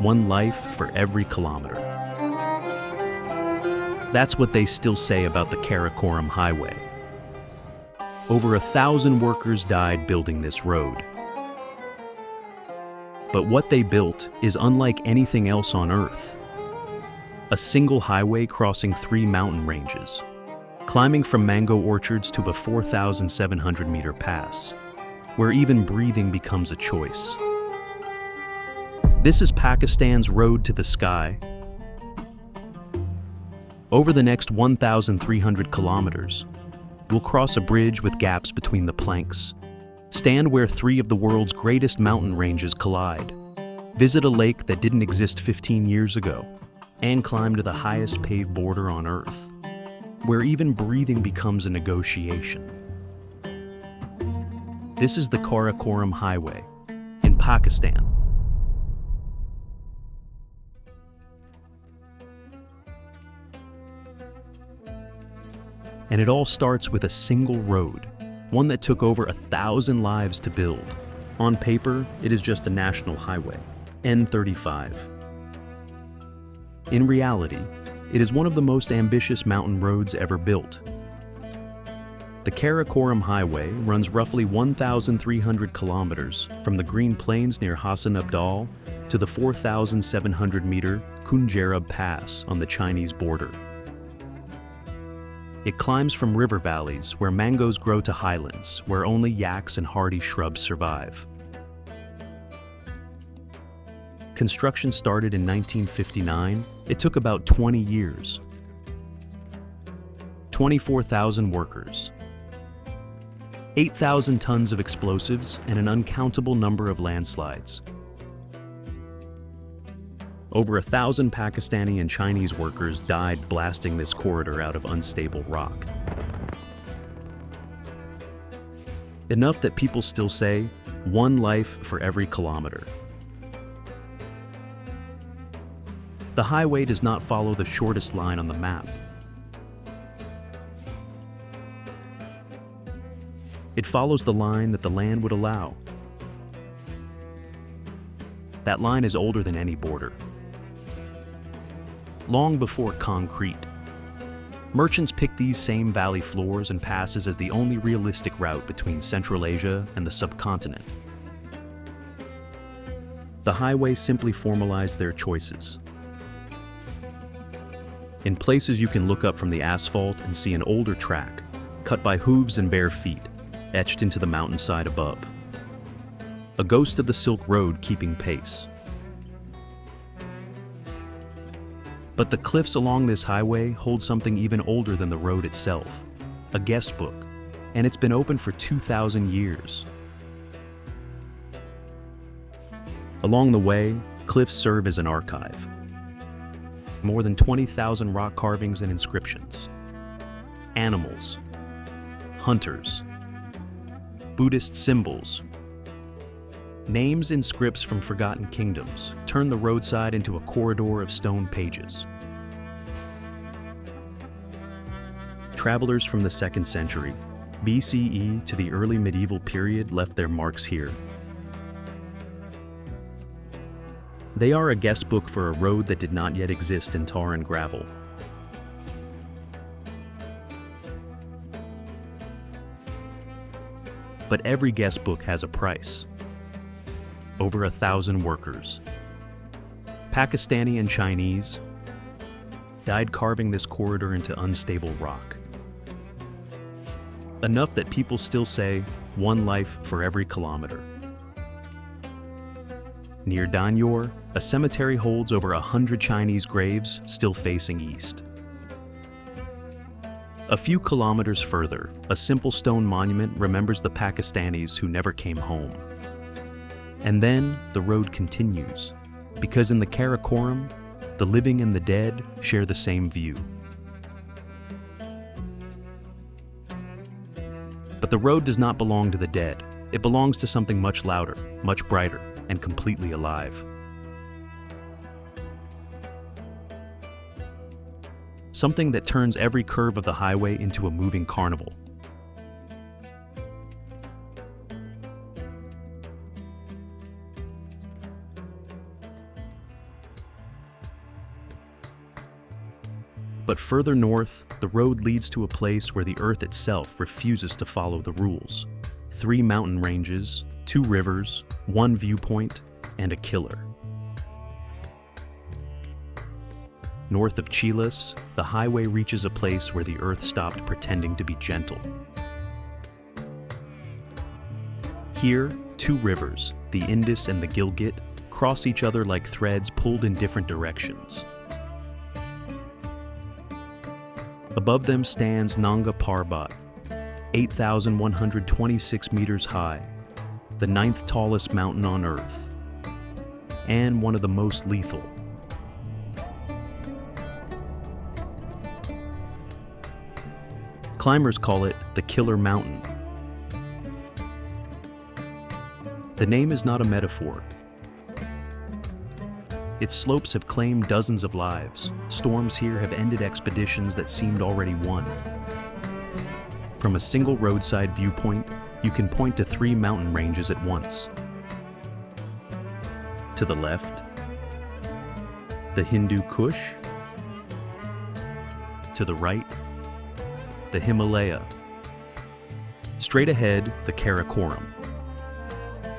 one life for every kilometer. That's what they still say about the Karakoram Highway. Over 1,000 workers died building this road. But what they built is unlike anything else on Earth. A single highway crossing 3 mountain ranges, climbing from mango orchards to a 4,700-meter pass, where even breathing becomes a choice. This is Pakistan's road to the sky. Over the next 1,300 kilometers, we'll cross a bridge with gaps between the planks, stand where 3 of the world's greatest mountain ranges collide, visit a lake that didn't exist 15 years ago, and climb to the highest paved border on Earth, where even breathing becomes a negotiation. This is the Karakoram Highway in Pakistan. And it all starts with a single road, one that took over 1,000 lives to build. On paper, it is just a national highway, N35. In reality, it is one of the most ambitious mountain roads ever built. The Karakoram Highway runs roughly 1,300 kilometers from the Green Plains near Hassanabad to the 4,700-meter Kunjerab Pass on the Chinese border. It climbs from river valleys where mangoes grow to highlands where only yaks and hardy shrubs survive. Construction started in 1959. It took about 20 years. 24,000 workers, 8,000 tons of explosives, and an uncountable number of landslides. Over 1,000 Pakistani and Chinese workers died blasting this corridor out of unstable rock. Enough that people still say, one life for every kilometer. The highway does not follow the shortest line on the map. It follows the line that the land would allow. That line is older than any border. Long before concrete, merchants picked these same valley floors and passes as the only realistic route between Central Asia and the subcontinent. The highway simply formalized their choices. In places you can look up from the asphalt and see an older track, cut by hooves and bare feet, etched into the mountainside above. A ghost of the Silk Road keeping pace. But the cliffs along this highway hold something even older than the road itself, a guest book, and it's been open for 2,000 years. Along the way, cliffs serve as an archive. More than 20,000 rock carvings and inscriptions. Animals, hunters, Buddhist symbols, names in scripts from forgotten kingdoms turn the roadside into a corridor of stone pages. Travelers from the 2nd century, BCE to the early medieval period left their marks here. They are a guest book for a road that did not yet exist in tar and gravel. But every guest book has a price. Over 1,000 workers, Pakistani and Chinese, died carving this corridor into unstable rock. Enough that people still say, one life for every kilometer. Near Danyor, a cemetery holds over 100 Chinese graves still facing east. A few kilometers further, a simple stone monument remembers the Pakistanis who never came home. And then the road continues, because in the Karakoram, the living and the dead share the same view. But the road does not belong to the dead. It belongs to something much louder, much brighter, and completely alive. Something that turns every curve of the highway into a moving carnival. But further north, the road leads to a place where the earth itself refuses to follow the rules. 3 mountain ranges, 2 rivers, 1 viewpoint, and a killer. North of Chilas, the highway reaches a place where the earth stopped pretending to be gentle. Here, 2 rivers, the Indus and the Gilgit, cross each other like threads pulled in different directions. Above them stands Nanga Parbat, 8,126 meters high, the 9th tallest mountain on Earth, and one of the most lethal. Climbers call it the Killer Mountain. The name is not a metaphor. Its slopes have claimed dozens of lives. Storms here have ended expeditions that seemed already won. From a single roadside viewpoint, you can point to 3 mountain ranges at once. To the left, the Hindu Kush. To the right, the Himalaya. Straight ahead, the Karakoram.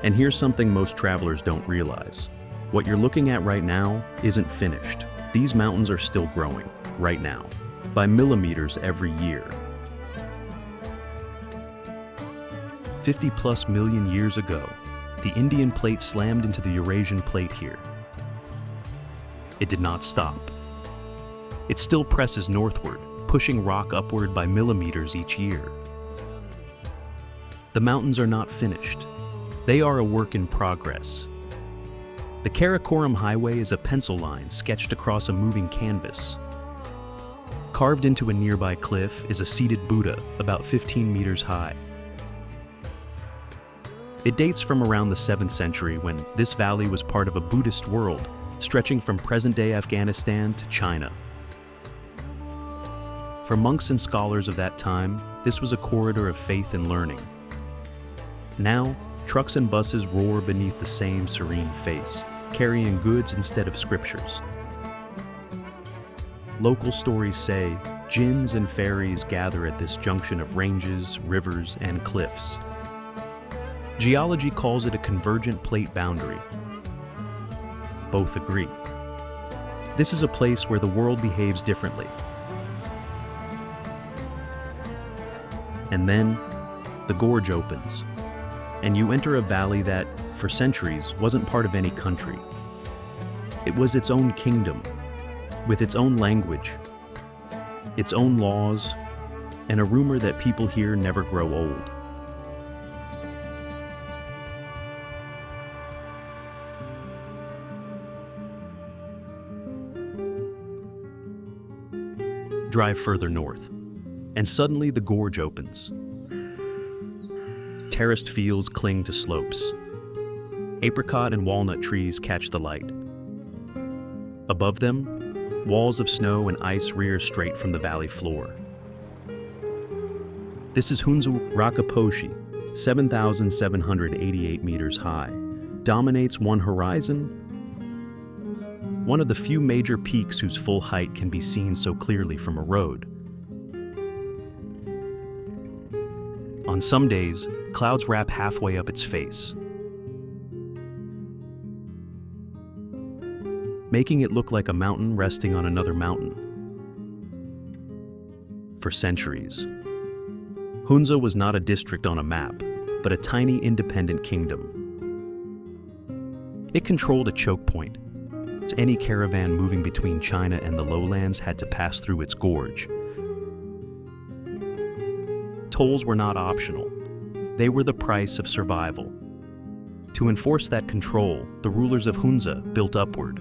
And here's something most travelers don't realize. What you're looking at right now isn't finished. These mountains are still growing, right now, by millimeters every year. 50+ million years ago, the Indian plate slammed into the Eurasian plate here. It did not stop. It still presses northward, pushing rock upward by millimeters each year. The mountains are not finished. They are a work in progress. The Karakoram Highway is a pencil line sketched across a moving canvas. Carved into a nearby cliff is a seated Buddha about 15 meters high. It dates from around the 7th century when this valley was part of a Buddhist world stretching from present-day Afghanistan to China. For monks and scholars of that time, this was a corridor of faith and learning. Now, trucks and buses roar beneath the same serene face, carrying goods instead of scriptures. Local stories say jinns and fairies gather at this junction of ranges, rivers, and cliffs. Geology calls it a convergent plate boundary. Both agree. This is a place where the world behaves differently. And then, the gorge opens, and you enter a valley that, for centuries, wasn't part of any country. It was its own kingdom, with its own language, its own laws, and a rumor that people here never grow old. Drive further north, and suddenly the gorge opens. Terraced fields cling to slopes. Apricot and walnut trees catch the light. Above them, walls of snow and ice rear straight from the valley floor. This is Hunza River, 7,788 meters high, dominates one horizon, one of the few major peaks whose full height can be seen so clearly from a road. On some days, clouds wrap halfway up its face, making it look like a mountain resting on another mountain. For centuries, Hunza was not a district on a map, but a tiny independent kingdom. It controlled a choke point. Any caravan moving between China and the lowlands had to pass through its gorge. Tolls were not optional. They were the price of survival. To enforce that control, the rulers of Hunza built upward.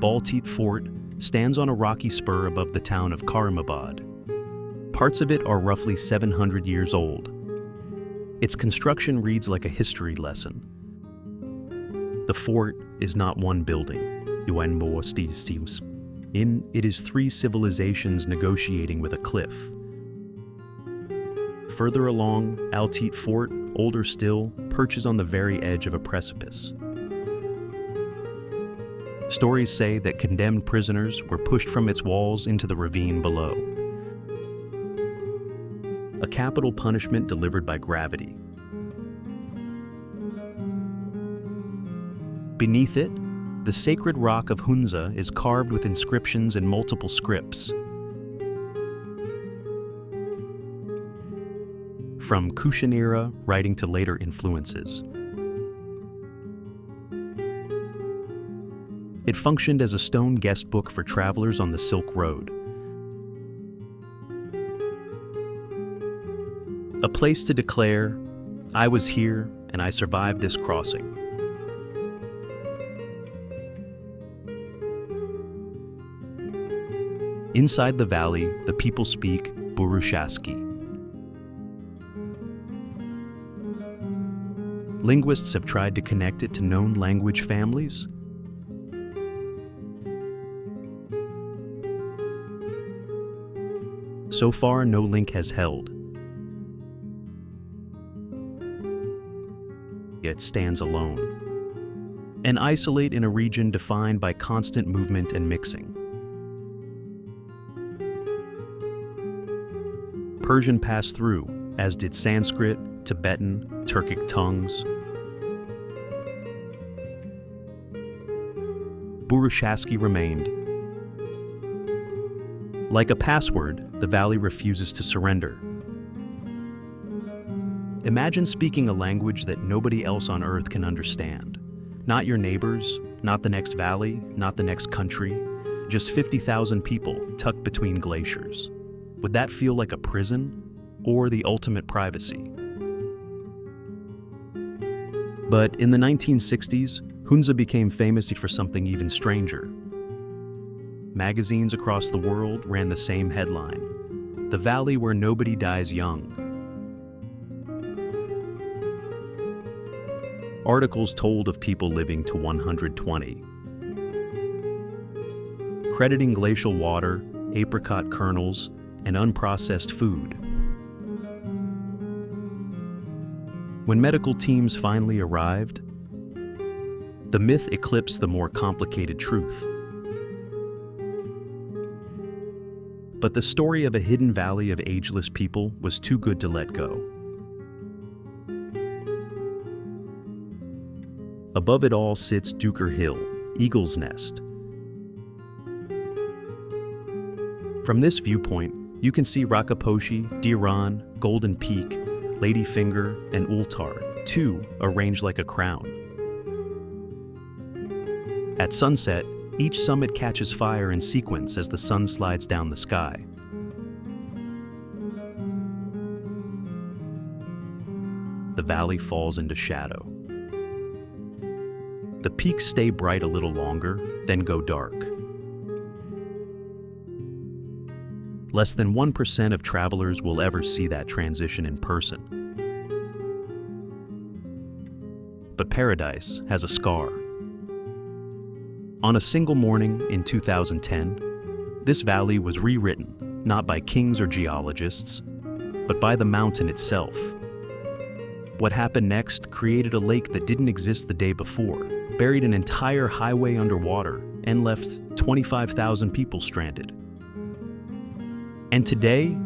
Baltit Fort stands on a rocky spur above the town of Karimabad. Parts of it are roughly 700 years old. Its construction reads like a history lesson. The fort is not one building. It is 3 civilizations negotiating with a cliff. Further along, Altit Fort, older still, perches on the very edge of a precipice. Stories say that condemned prisoners were pushed from its walls into the ravine below. A capital punishment delivered by gravity. Beneath it, the sacred rock of Hunza is carved with inscriptions in multiple scripts. From Kushan era writing to later influences. It functioned as a stone guest book for travelers on the Silk Road. A place to declare, "I was here and I survived this crossing." Inside the valley, the people speak Burushaski. Linguists have tried to connect it to known language families. So far, no link has held. Yet stands alone. And isolate in a region defined by constant movement and mixing. Persian passed through, as did Sanskrit, Tibetan, Turkic tongues. Burushaski remained. Like a password, the valley refuses to surrender. Imagine speaking a language that nobody else on Earth can understand. Not your neighbors, not the next valley, not the next country, just 50,000 people tucked between glaciers. Would that feel like a prison or the ultimate privacy? But in the 1960s, Hunza became famous for something even stranger. Magazines across the world ran the same headline: "The Valley Where Nobody Dies Young." Articles told of people living to 120. Crediting glacial water, apricot kernels, and unprocessed food. When medical teams finally arrived, the myth eclipsed the more complicated truth. But the story of a hidden valley of ageless people was too good to let go. Above it all sits Duker Hill, Eagle's Nest. From this viewpoint, you can see Rakaposhi, Diran, Golden Peak, Ladyfinger, and Ultar, too, arranged like a crown. At sunset, each summit catches fire in sequence as the sun slides down the sky. The valley falls into shadow. The peaks stay bright a little longer, then go dark. Less than 1% of travelers will ever see that transition in person. But paradise has a scar. On a single morning in 2010, this valley was rewritten, not by kings or geologists, but by the mountain itself. What happened next created a lake that didn't exist the day before, buried an entire highway underwater, and left 25,000 people stranded. And today,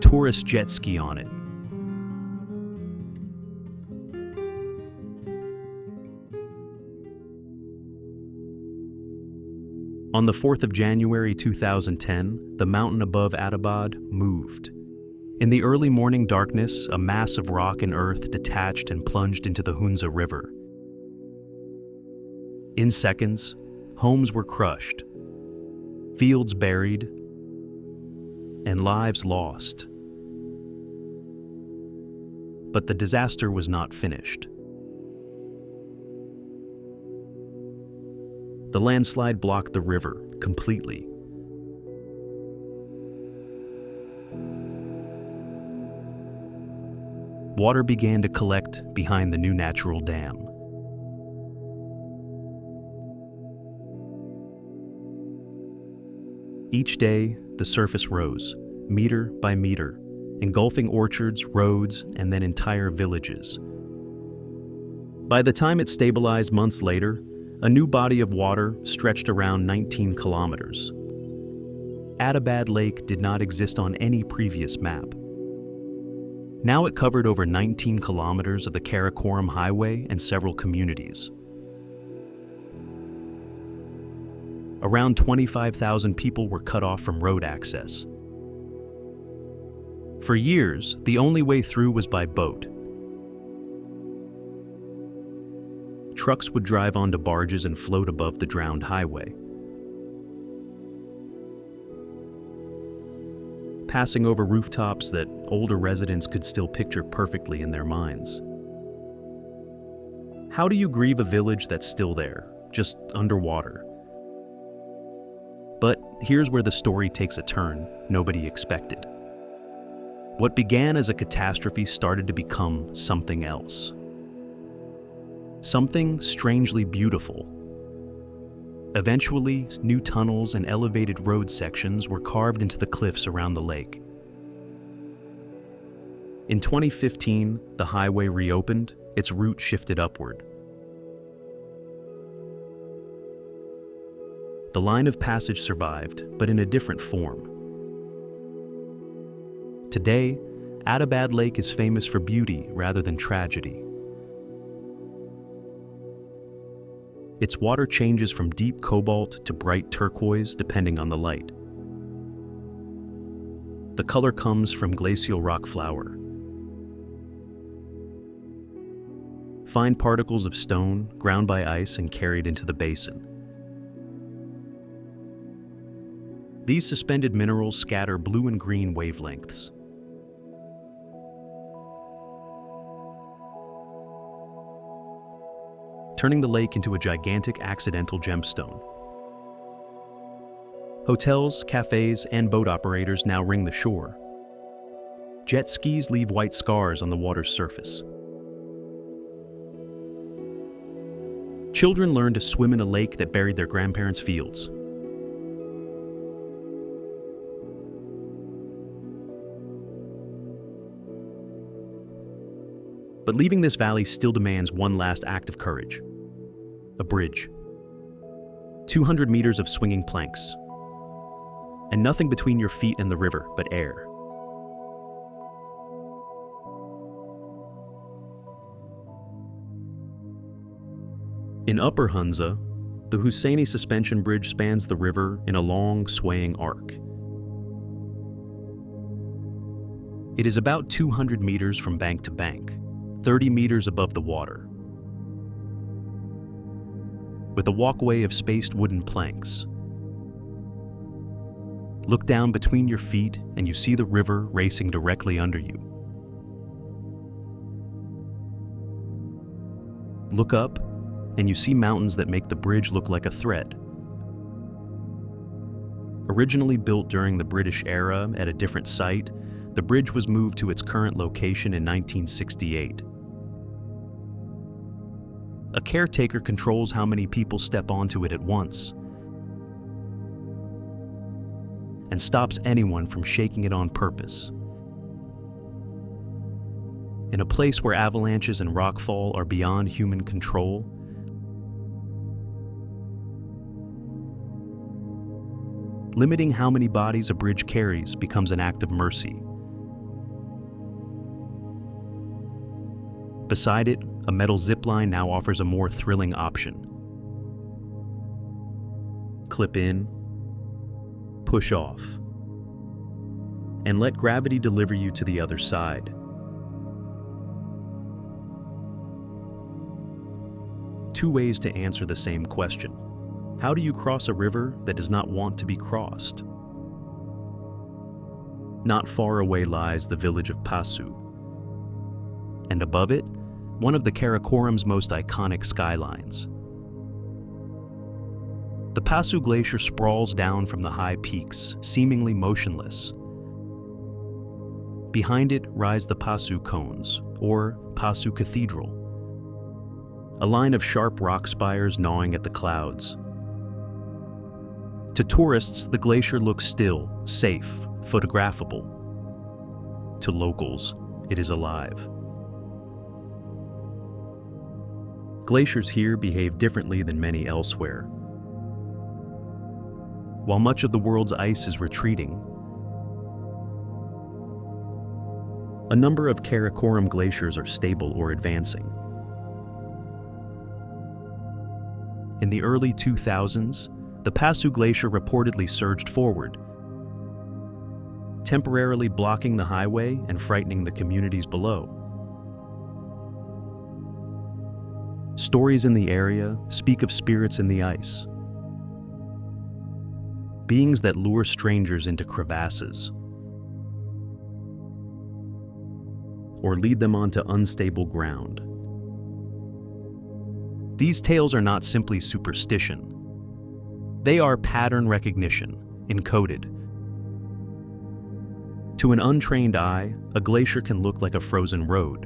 tourists jet ski on it. On the 4th of January 2010, the mountain above Attabad moved. In the early morning darkness, a mass of rock and earth detached and plunged into the Hunza River. In seconds, homes were crushed, fields buried, and lives lost. But the disaster was not finished. The landslide blocked the river completely. Water began to collect behind the new natural dam. Each day, the surface rose, meter by meter, engulfing orchards, roads, and then entire villages. By the time it stabilized months later, A new body of water stretched around 19 kilometers. Attabad Lake did not exist on any previous map. Now it covered over 19 kilometers of the Karakoram Highway and several communities. Around 25,000 people were cut off from road access. For years, the only way through was by boat. Trucks would drive onto barges and float above the drowned highway. Passing over rooftops that older residents could still picture perfectly in their minds. How do you grieve a village that's still there, just underwater? But here's where the story takes a turn nobody expected. What began as a catastrophe started to become something else. Something strangely beautiful. Eventually, new tunnels and elevated road sections were carved into the cliffs around the lake. In 2015, the highway reopened, its route shifted upward. The line of passage survived, but in a different form. Today, Attabad Lake is famous for beauty rather than tragedy. Its water changes from deep cobalt to bright turquoise depending on the light. The color comes from glacial rock flour. Fine particles of stone ground by ice and carried into the basin. These suspended minerals scatter blue and green wavelengths. Turning the lake into a gigantic accidental gemstone. Hotels, cafes, and boat operators now ring the shore. Jet skis leave white scars on the water's surface. Children learn to swim in a lake that buried their grandparents' fields. But leaving this valley still demands one last act of courage. A bridge. 200 meters of swinging planks. And nothing between your feet and the river but air. In Upper Hunza, the Hussaini Suspension Bridge spans the river in a long, swaying arc. It is about 200 meters from bank to bank, 30 meters above the water. With a walkway of spaced wooden planks. Look down between your feet and you see the river racing directly under you. Look up and you see mountains that make the bridge look like a thread. Originally built during the British era at a different site, the bridge was moved to its current location in 1968. A caretaker controls how many people step onto it at once and stops anyone from shaking it on purpose. In a place where avalanches and rockfall are beyond human control, limiting how many bodies a bridge carries becomes an act of mercy. Beside it, a metal zipline now offers a more thrilling option. Clip in, push off, and let gravity deliver you to the other side. Two ways to answer the same question. How do you cross a river that does not want to be crossed? Not far away lies the village of Pasu, and above it, one of the Karakoram's most iconic skylines. The Pasu Glacier sprawls down from the high peaks, seemingly motionless. Behind it rise the Pasu Cones, or Pasu Cathedral, a line of sharp rock spires gnawing at the clouds. To tourists, the glacier looks still, safe, photographable. To locals, it is alive. Glaciers here behave differently than many elsewhere. While much of the world's ice is retreating, a number of Karakoram glaciers are stable or advancing. In the early 2000s, the Pasu Glacier reportedly surged forward, temporarily blocking the highway and frightening the communities below. Stories in the area speak of spirits in the ice, beings that lure strangers into crevasses or lead them onto unstable ground. These tales are not simply superstition. They are pattern recognition, encoded. To an untrained eye, a glacier can look like a frozen road.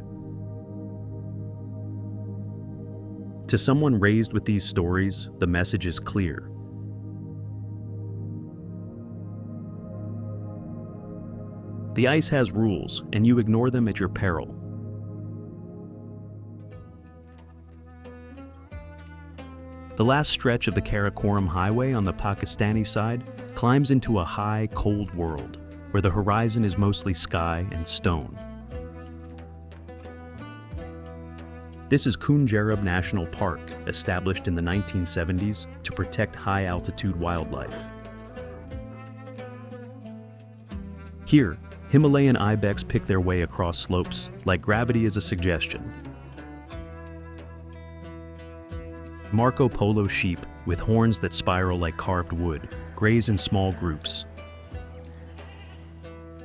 To someone raised with these stories, the message is clear. The ice has rules, and you ignore them at your peril. The last stretch of the Karakoram Highway on the Pakistani side climbs into a high, cold world, where the horizon is mostly sky and stone. This is Kunjerab National Park, established in the 1970s to protect high-altitude wildlife. Here, Himalayan ibex pick their way across slopes like gravity is a suggestion. Marco Polo sheep with horns that spiral like carved wood graze in small groups.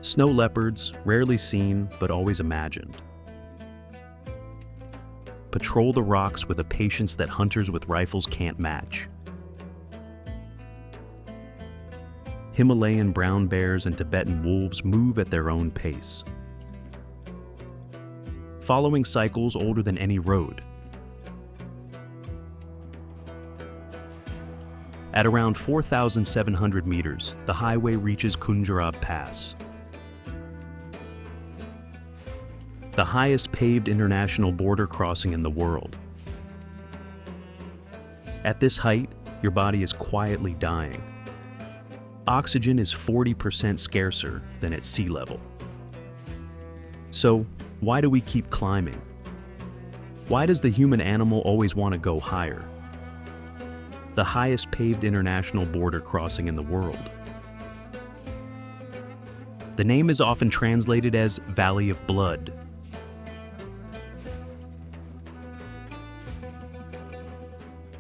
Snow leopards, rarely seen but always imagined, patrol the rocks with a patience that hunters with rifles can't match. Himalayan brown bears and Tibetan wolves move at their own pace, following cycles older than any road. At around 4,700 meters, the highway reaches Kunjerab Pass, the highest paved international border crossing in the world. At this height, your body is quietly dying. Oxygen is 40% scarcer than at sea level. So, why do we keep climbing? Why does the human animal always want to go higher? The highest paved international border crossing in the world. The name is often translated as Valley of Blood.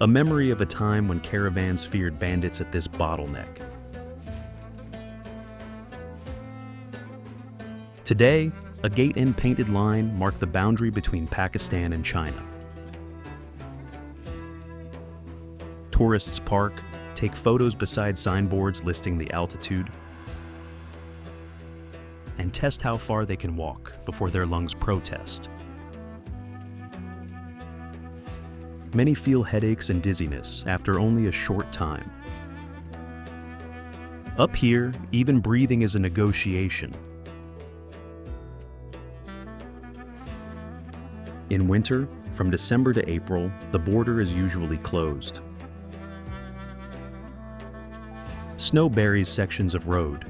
A memory of a time when caravans feared bandits at this bottleneck. Today, a gate and painted line mark the boundary between Pakistan and China. Tourists park, take photos beside signboards listing the altitude, and test how far they can walk before their lungs protest. Many feel headaches and dizziness after only a short time. Up here, even breathing is a negotiation. In winter, from December to April, the border is usually closed. Snow buries sections of road.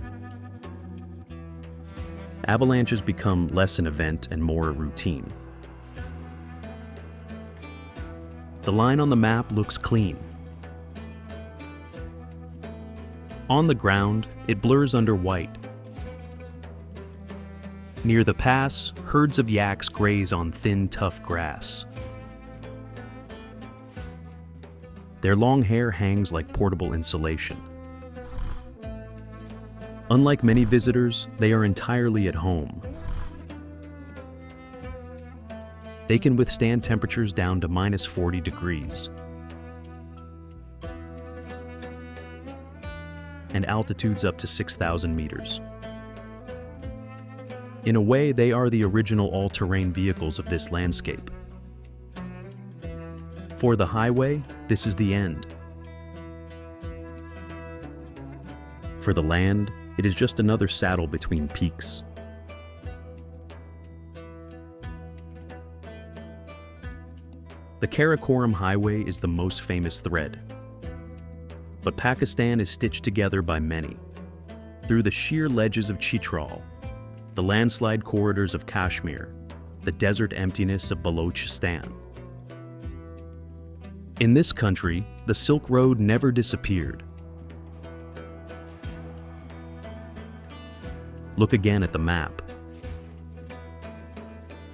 Avalanches become less an event and more a routine. The line on the map looks clean. On the ground, it blurs under white. Near the pass, herds of yaks graze on thin, tough grass. Their long hair hangs like portable insulation. Unlike many visitors, they are entirely at home. They can withstand temperatures down to minus 40 degrees. And altitudes up to 6,000 meters. In a way, they are the original all-terrain vehicles of this landscape. For the highway, this is the end. For the land, it is just another saddle between peaks. The Karakoram Highway is the most famous thread, but Pakistan is stitched together by many. Through the sheer ledges of Chitral, the landslide corridors of Kashmir, the desert emptiness of Balochistan. In this country, the Silk Road never disappeared. Look again at the map.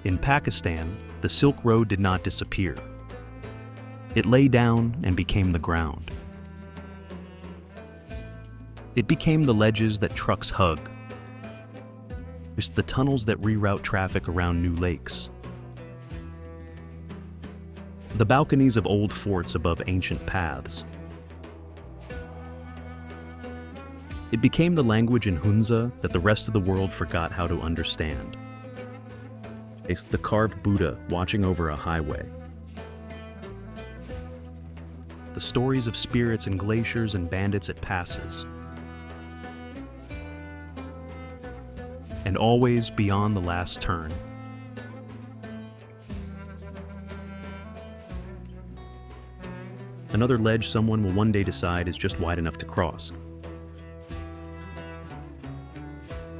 In Pakistan, the Silk Road did not disappear. It lay down and became the ground. It became the ledges that trucks hug. It's the tunnels that reroute traffic around new lakes. The balconies of old forts above ancient paths. It became the language in Hunza that the rest of the world forgot how to understand. It's the carved Buddha watching over a highway. The stories of spirits and glaciers and bandits it passes. And always beyond the last turn. Another ledge someone will one day decide is just wide enough to cross.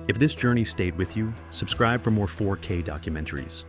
If this journey stayed with you, subscribe for more 4K documentaries.